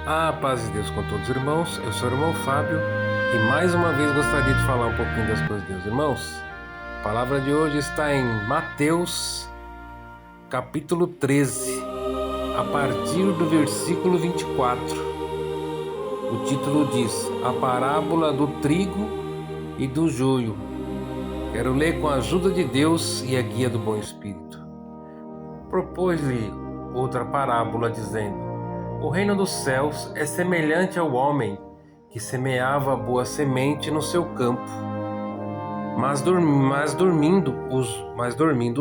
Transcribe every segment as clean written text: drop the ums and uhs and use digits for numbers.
A paz de Deus com todos os irmãos, eu sou o irmão Fábio e mais uma vez gostaria de falar um pouquinho das coisas de Deus. Irmãos, a palavra de hoje está em Mateus capítulo 13, a partir do versículo 24. O título diz: A parábola do trigo e do joio. Quero ler com a ajuda de Deus e a guia do bom Espírito. Propôs-lhe outra parábola dizendo: O reino dos céus é semelhante ao homem que semeava boa semente no seu campo. Mas dormindo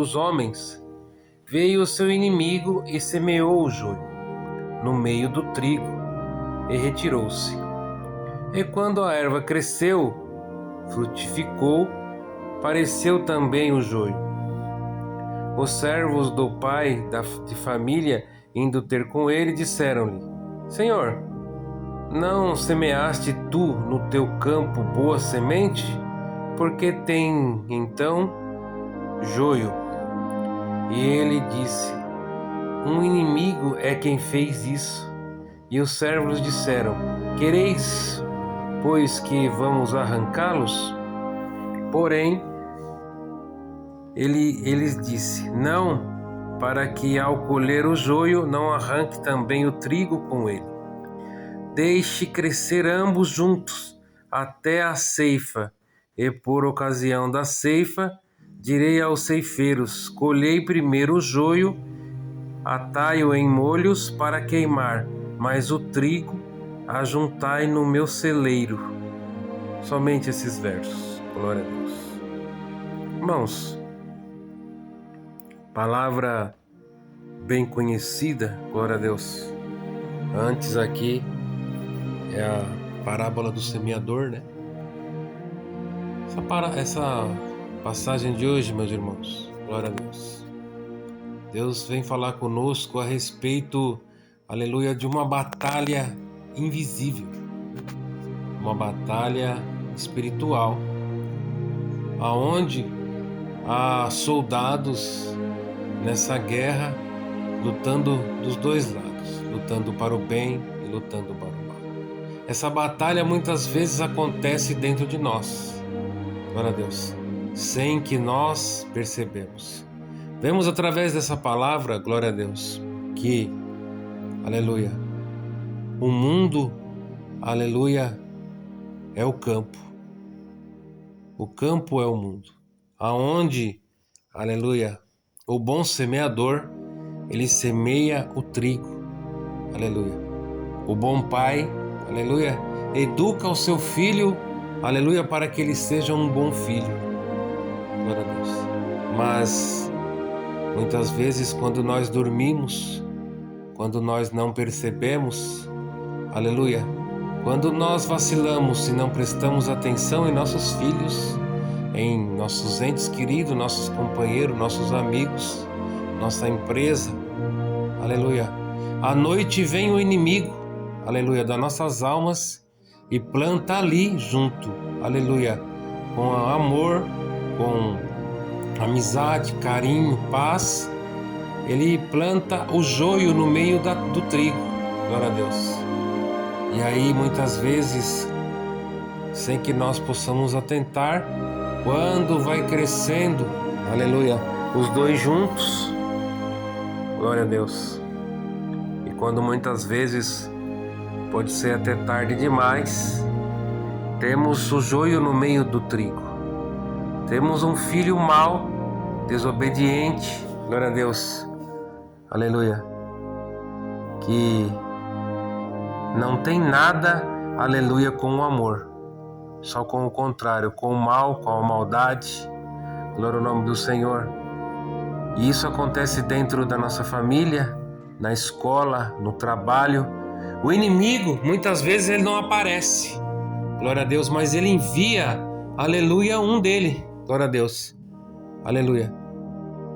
os homens, veio o seu inimigo e semeou o joio no meio do trigo e retirou-se. E quando a erva cresceu, frutificou, apareceu também o joio. Os servos do pai de família, indo ter com ele, disseram-lhe: Senhor, não semeaste tu no teu campo boa semente? Porque tem então joio? E ele disse: Um inimigo é quem fez isso. E os servos disseram: Quereis, pois, que vamos arrancá-los? Porém, ele lhes disse: Não, para que ao colher o joio não arranque também o trigo com ele. Deixe crescer ambos juntos até a ceifa, e por ocasião da ceifa direi aos ceifeiros: Colhei primeiro o joio, atai-o em molhos para queimar, mas o trigo ajuntai no meu celeiro. Somente esses versos. Glória a Deus. Irmãos, palavra bem conhecida, glória a Deus. Antes aqui é a parábola do semeador, né? Essa passagem de hoje, meus irmãos, glória a Deus. Deus vem falar conosco a respeito, aleluia, de uma batalha invisível, uma batalha espiritual, aonde há soldados nessa guerra lutando dos dois lados, lutando para o bem e lutando para o mal. Essa batalha muitas vezes acontece dentro de nós, glória a Deus, sem que nós percebemos. Vemos através dessa palavra, glória a Deus, que, aleluia, o mundo, aleluia, é o campo. O campo é o mundo, aonde, aleluia, o bom semeador, ele semeia o trigo, aleluia. O bom pai, aleluia, educa o seu filho, aleluia, para que ele seja um bom filho, glória a Deus. Mas, muitas vezes, quando nós dormimos, quando nós não percebemos, aleluia, quando nós vacilamos e não prestamos atenção em nossos filhos, em nossos entes queridos, nossos companheiros, nossos amigos, nossa empresa, aleluia. À noite vem o inimigo, aleluia, das nossas almas e planta ali junto, aleluia, com amor, com amizade, carinho, paz. Ele planta o joio no meio do trigo, glória a Deus. E aí, muitas vezes, sem que nós possamos atentar, quando vai crescendo, aleluia, os dois juntos, glória a Deus. E quando muitas vezes, pode ser até tarde demais, temos o joio no meio do trigo. Temos um filho mau, desobediente, glória a Deus, aleluia, que não tem nada, aleluia, com o amor, só com o contrário, com o mal, com a maldade, glória ao nome do Senhor. E isso acontece dentro da nossa família, na escola, no trabalho. O inimigo, muitas vezes, ele não aparece, glória a Deus, mas ele envia, aleluia, um dele, glória a Deus, aleluia.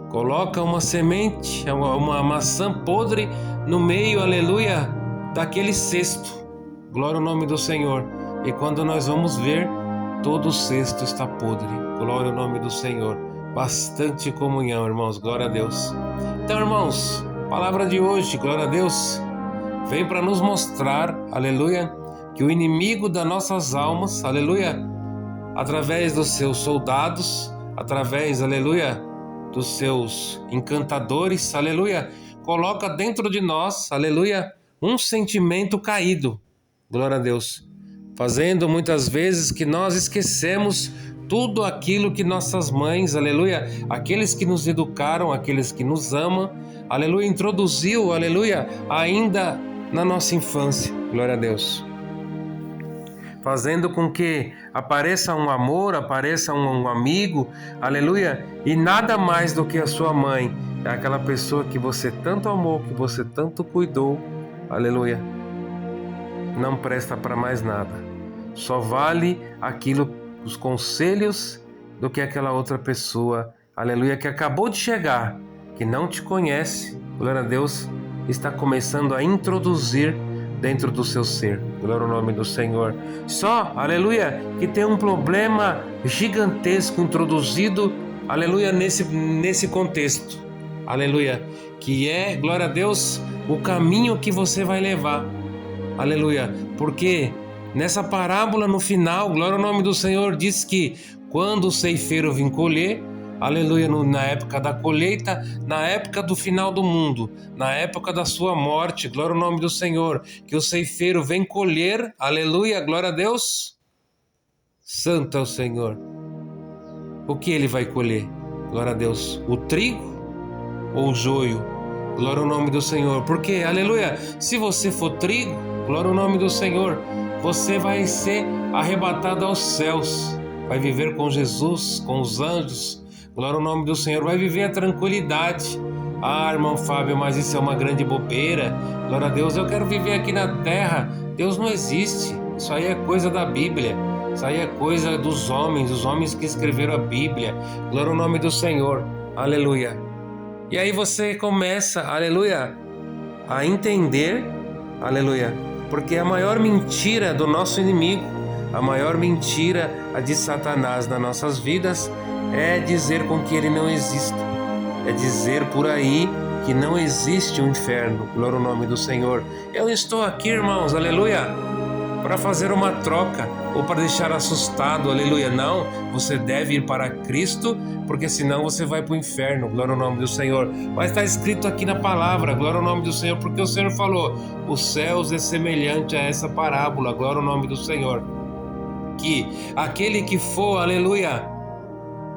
Coloca uma semente, uma maçã podre no meio, aleluia, daquele cesto, glória ao nome do Senhor. E quando nós vamos ver, todo o cesto está podre, glória ao nome do Senhor. Bastante comunhão, irmãos, glória a Deus. Então, irmãos, palavra de hoje, glória a Deus, vem para nos mostrar, aleluia, que o inimigo das nossas almas, aleluia, através dos seus soldados, através, aleluia, dos seus encantadores, aleluia, coloca dentro de nós, aleluia, um sentimento caído, glória a Deus, fazendo muitas vezes que nós esquecemos tudo aquilo que nossas mães, aleluia, aqueles que nos educaram, aqueles que nos amam, aleluia, introduziu, aleluia, ainda na nossa infância, glória a Deus. Fazendo com que apareça um amor, apareça um amigo, aleluia, e nada mais do que a sua mãe, é aquela pessoa que você tanto amou, que você tanto cuidou, aleluia, não presta para mais nada, só vale aquilo, os conselhos do que aquela outra pessoa, aleluia, que acabou de chegar, que não te conhece, glória a Deus, está começando a introduzir dentro do seu ser, glória ao nome do Senhor. Só, aleluia, que tem um problema gigantesco introduzido, aleluia, nesse contexto, aleluia, que é, glória a Deus, o caminho que você vai levar, aleluia, porque nessa parábola no final, glória ao nome do Senhor, diz que quando o ceifeiro vir colher, aleluia, na época da colheita, na época do final do mundo, na época da sua morte, glória ao nome do Senhor, que o ceifeiro vem colher, aleluia, glória a Deus, santo é o Senhor. O que ele vai colher? Glória a Deus, o trigo ou o joio? Glória ao nome do Senhor, porque, aleluia, se você for trigo, glória ao nome do Senhor, você vai ser arrebatado aos céus, vai viver com Jesus, com os anjos, glória ao nome do Senhor, vai viver a tranquilidade. Ah, irmão Fábio, mas isso é uma grande bobeira. Glória a Deus, eu quero viver aqui na terra. Deus não existe. Isso aí é coisa da Bíblia. Isso aí é coisa dos homens, os homens que escreveram a Bíblia. Glória ao nome do Senhor. Aleluia. E aí você começa, aleluia, a entender, aleluia, porque a maior mentira do nosso inimigo, a maior mentira de Satanás nas nossas vidas é dizer com que ele não existe, é dizer por aí que não existe um inferno, glória ao nome do Senhor. Eu estou aqui, irmãos, aleluia, para fazer uma troca ou para deixar assustado, aleluia, não, você deve ir para Cristo, porque senão você vai para o inferno, glória ao nome do Senhor. Mas está escrito aqui na palavra, glória ao nome do Senhor, porque o Senhor falou, os céus é semelhante a essa parábola, glória ao nome do Senhor, que aquele que for, aleluia,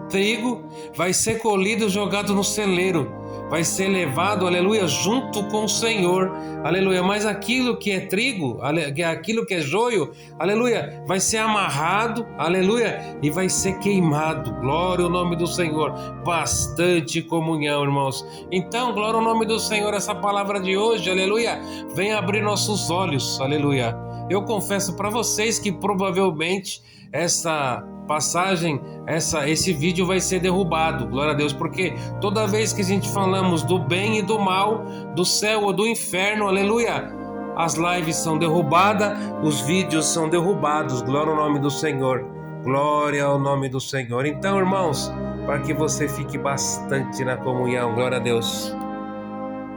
trigo, vai ser colhido e jogado no celeiro, vai ser levado, aleluia, junto com o Senhor, aleluia, mas aquilo que é trigo, aquilo que é joio, aleluia, vai ser amarrado, aleluia, e vai ser queimado, glória ao nome do Senhor, bastante comunhão, irmãos. Então, glória ao nome do Senhor, essa palavra de hoje, aleluia, vem abrir nossos olhos, aleluia. Eu confesso para vocês que provavelmente essa passagem, esse vídeo vai ser derrubado, glória a Deus, porque toda vez que a gente falamos do bem e do mal, do céu ou do inferno, aleluia, as lives são derrubadas, os vídeos são derrubados, glória ao nome do Senhor, glória ao nome do Senhor. Então, irmãos, para que você fique bastante na comunhão, glória a Deus,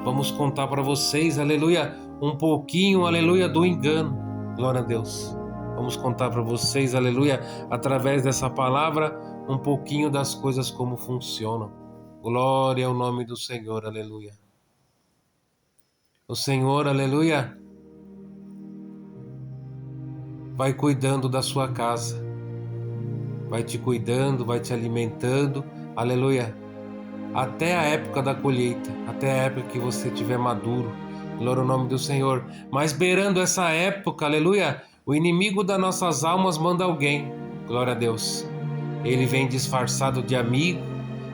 vamos contar para vocês, aleluia, um pouquinho, aleluia, do engano, glória a Deus. Vamos contar para vocês, aleluia, através dessa palavra, um pouquinho das coisas como funcionam. Glória ao nome do Senhor, aleluia. O Senhor, aleluia, vai cuidando da sua casa, vai te cuidando, vai te alimentando, aleluia, até a época da colheita, até a época que você estiver maduro, glória ao nome do Senhor. Mas beirando essa época, aleluia, o inimigo das nossas almas manda alguém, glória a Deus. Ele vem disfarçado de amigo,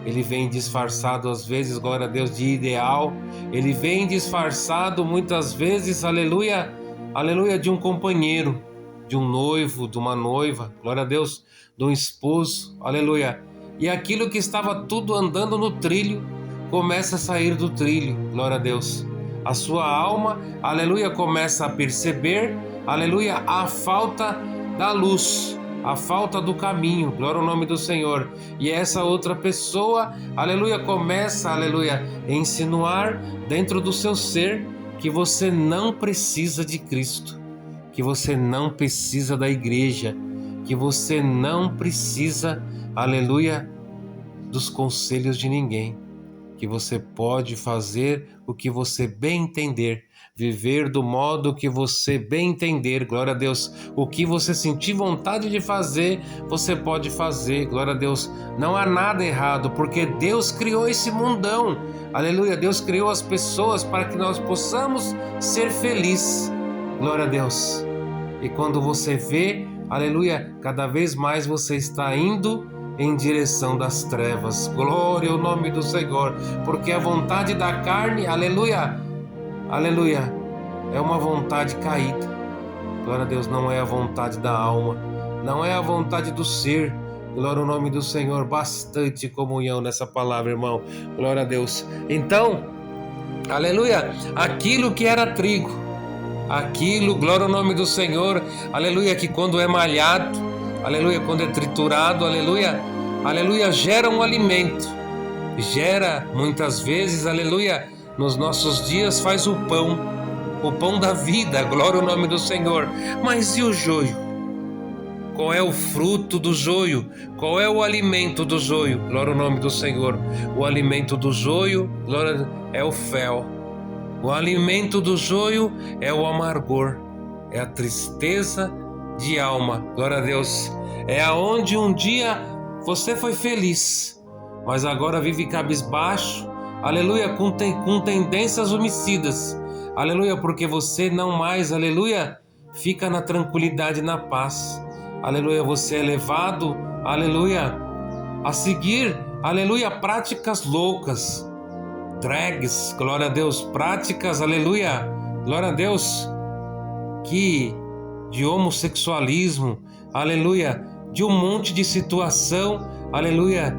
ele vem disfarçado às vezes, glória a Deus, de ideal, ele vem disfarçado muitas vezes, aleluia, aleluia, de um companheiro, de um noivo, de uma noiva, glória a Deus, de um esposo, aleluia. E aquilo que estava tudo andando no trilho, começa a sair do trilho, glória a Deus. A sua alma, aleluia, começa a perceber, aleluia, a falta da luz, a falta do caminho, glória ao nome do Senhor. E essa outra pessoa, aleluia, começa, aleluia, a insinuar dentro do seu ser que você não precisa de Cristo, que você não precisa da igreja, que você não precisa, aleluia, dos conselhos de ninguém, que você pode fazer o que você bem entender, viver do modo que você bem entender, glória a Deus. O que você sentir vontade de fazer, você pode fazer, glória a Deus. Não há nada errado, porque Deus criou esse mundão, aleluia. Deus criou as pessoas para que nós possamos ser felizes, glória a Deus. E quando você vê, aleluia, cada vez mais você está indo em direção das trevas. Glória ao nome do Senhor, porque a vontade da carne, aleluia, aleluia, é uma vontade caída. Glória a Deus, não é a vontade da alma, não é a vontade do ser. Glória ao nome do Senhor. Bastante comunhão nessa palavra, irmão. Glória a Deus. Então, aleluia, aquilo que era trigo, aquilo, glória ao nome do Senhor, aleluia, que quando é malhado, aleluia, quando é triturado, aleluia, aleluia, gera um alimento, gera muitas vezes, aleluia, nos nossos dias faz o pão da vida, glória ao nome do Senhor. Mas e o joio? Qual é o fruto do joio? Qual é o alimento do joio? Glória ao nome do Senhor. O alimento do joio, glória, é o fel. O alimento do joio é o amargor, é a tristeza de alma, glória a Deus. É aonde um dia você foi feliz, mas agora vive cabisbaixo, aleluia, com tendências homicidas, aleluia, porque você não mais, aleluia, fica na tranquilidade, na paz, aleluia. Você é levado, aleluia, a seguir, aleluia, práticas loucas, drags, glória a Deus, práticas, aleluia, glória a Deus, que de homossexualismo, aleluia, de um monte de situação, aleluia,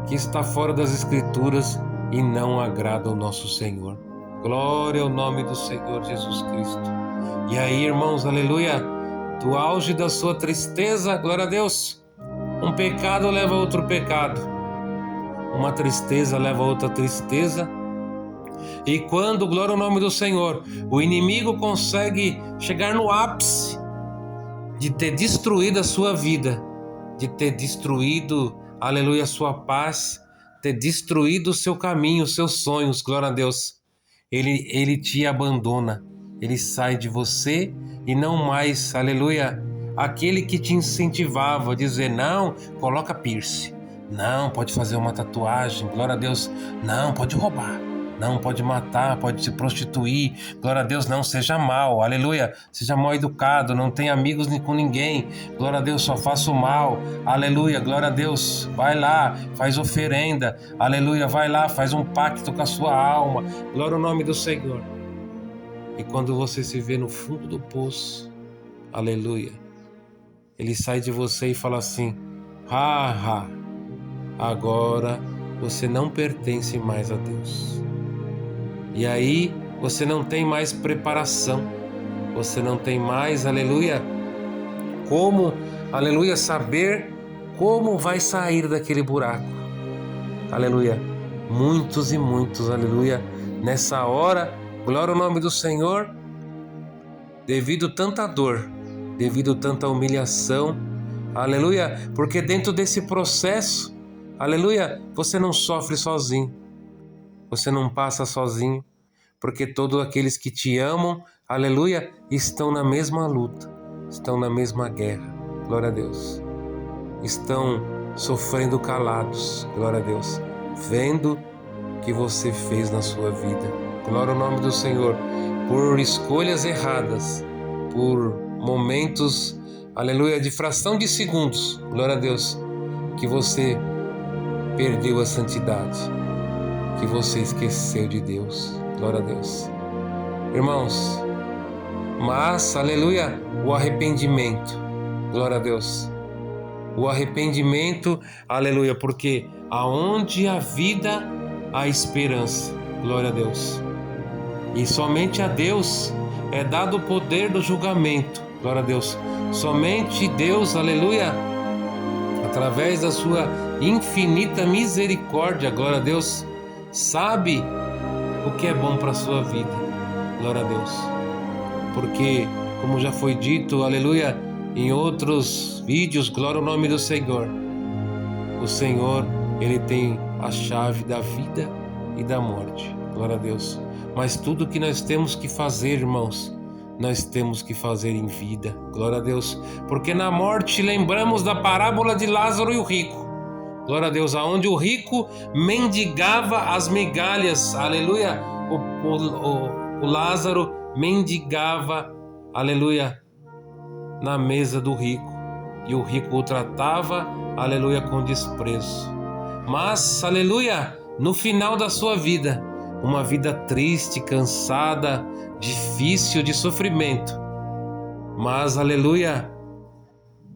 que está fora das Escrituras e não agrada ao nosso Senhor. Glória ao nome do Senhor Jesus Cristo. E aí, irmãos, aleluia, do auge da sua tristeza, glória a Deus, um pecado leva a outro pecado, uma tristeza leva a outra tristeza. E quando, glória ao nome do Senhor, o inimigo consegue chegar no ápice de ter destruído a sua vida, de ter destruído, aleluia, a sua paz, ter destruído o seu caminho, os seus sonhos, glória a Deus, ele te abandona, ele sai de você e não mais, aleluia, aquele que te incentivava a dizer, não, coloca piercing, não, pode fazer uma tatuagem, glória a Deus, não, pode roubar, não, pode matar, pode se prostituir, glória a Deus, não, seja mal, aleluia, seja mal educado, não tenha amigos com ninguém, glória a Deus, só faça o mal, aleluia, glória a Deus, vai lá, faz oferenda, aleluia, vai lá, faz um pacto com a sua alma, glória ao nome do Senhor. E quando você se vê no fundo do poço, aleluia, ele sai de você e fala assim, agora você não pertence mais a Deus. E aí você não tem mais preparação, você não tem mais, aleluia, como, aleluia, saber como vai sair daquele buraco, aleluia. Muitos e muitos, aleluia, nessa hora, glória ao nome do Senhor, devido tanta dor, devido tanta humilhação, aleluia, porque dentro desse processo, aleluia, você não sofre sozinho, você não passa sozinho, porque todos aqueles que te amam, aleluia, estão na mesma luta, estão na mesma guerra, glória a Deus, estão sofrendo calados, glória a Deus, vendo o que você fez na sua vida, glória ao nome do Senhor, por escolhas erradas, por momentos, aleluia, de fração de segundos, glória a Deus, que você perdeu a santidade, que você esqueceu de Deus, glória a Deus. Irmãos, mas, aleluia, o arrependimento, glória a Deus, o arrependimento, aleluia, porque aonde há vida, há esperança, glória a Deus, e somente a Deus é dado o poder do julgamento, glória a Deus, somente Deus, aleluia, através da sua infinita misericórdia, glória a Deus, sabe o que é bom para a sua vida. glória a Deus. Porque, como já foi dito, aleluia, em outros vídeos, glória ao nome do Senhor. O Senhor, Ele tem a chave da vida e da morte, glória a Deus. Mas tudo que nós temos que fazer, irmãos, nós temos que fazer em vida, glória a Deus. Porque na morte lembramos da parábola de Lázaro e o rico, glória a Deus, aonde o rico mendigava as migalhas, aleluia. O Lázaro mendigava, aleluia, na mesa do rico, e o rico o tratava, aleluia, com desprezo. Mas, aleluia, no final da sua vida, uma vida triste, cansada, difícil, de sofrimento, mas, aleluia,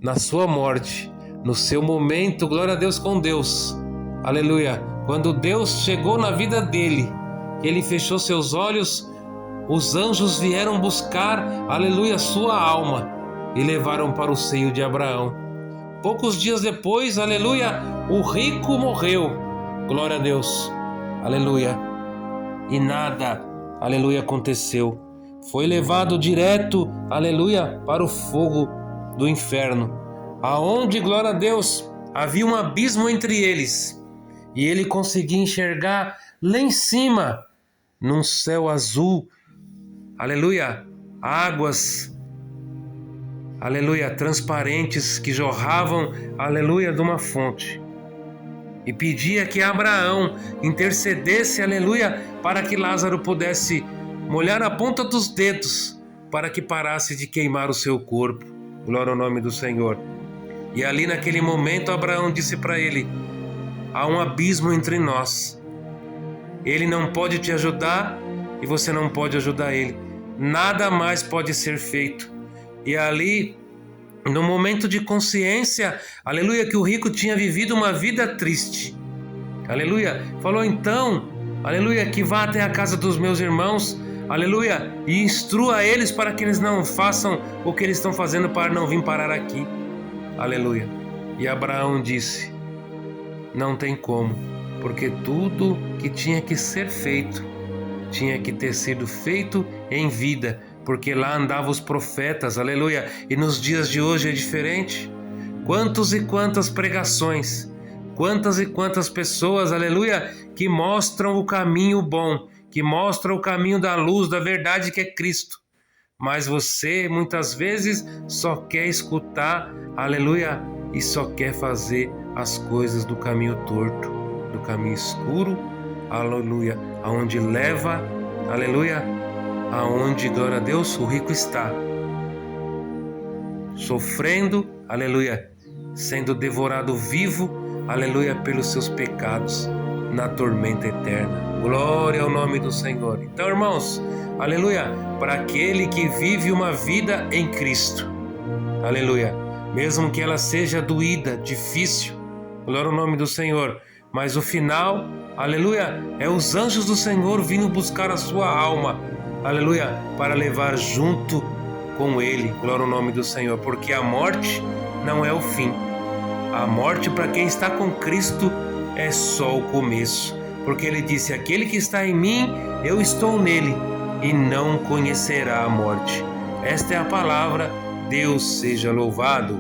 na sua morte, no seu momento, glória a Deus, com Deus, aleluia, quando Deus chegou na vida dele, ele fechou seus olhos, os anjos vieram buscar, aleluia, sua alma e levaram para o seio de Abraão. Poucos dias depois, aleluia, o rico morreu, glória a Deus, aleluia, e nada, aleluia, aconteceu. Foi levado direto, aleluia, para o fogo do inferno, aonde, glória a Deus, havia um abismo entre eles, e ele conseguia enxergar lá em cima, num céu azul, aleluia, águas, aleluia, transparentes que jorravam, aleluia, de uma fonte. E pedia que Abraão intercedesse, aleluia, para que Lázaro pudesse molhar a ponta dos dedos, para que parasse de queimar o seu corpo. Glória ao nome do Senhor. E ali naquele momento Abraão disse para ele: há um abismo entre nós. Ele não pode te ajudar e você não pode ajudar ele. Nada mais pode ser feito. E ali, no momento de consciência, aleluia, que o rico tinha vivido uma vida triste, aleluia, falou então, aleluia, que vá até a casa dos meus irmãos, aleluia, e instrua eles para que eles não façam o que eles estão fazendo para não vir parar aqui, aleluia. E Abraão disse: não tem como, porque tudo que tinha que ser feito tinha que ter sido feito em vida, porque lá andavam os profetas, aleluia, e nos dias de hoje é diferente. Quantos e quantas pregações, quantas e quantas pessoas, aleluia, que mostram o caminho bom, que mostram o caminho da luz, da verdade, que é Cristo. Mas você muitas vezes só quer escutar, aleluia, e só quer fazer as coisas do caminho torto, do caminho escuro, aleluia, aonde leva, aleluia, aonde, glória a Deus, o rico está, sofrendo, aleluia, sendo devorado vivo, aleluia, pelos seus pecados, na tormenta eterna. Glória ao nome do Senhor. Então, irmãos, aleluia, para aquele que vive uma vida em Cristo, aleluia, mesmo que ela seja doída, difícil, glória ao nome do Senhor, mas o final, aleluia, é os anjos do Senhor vindo buscar a sua alma, aleluia, para levar junto com ele, glória ao nome do Senhor, porque a morte não é o fim. A morte, para quem está com Cristo, é só o começo, porque ele disse: aquele que está em mim, eu estou nele, e não conhecerá a morte. Esta é a palavra. Deus seja louvado.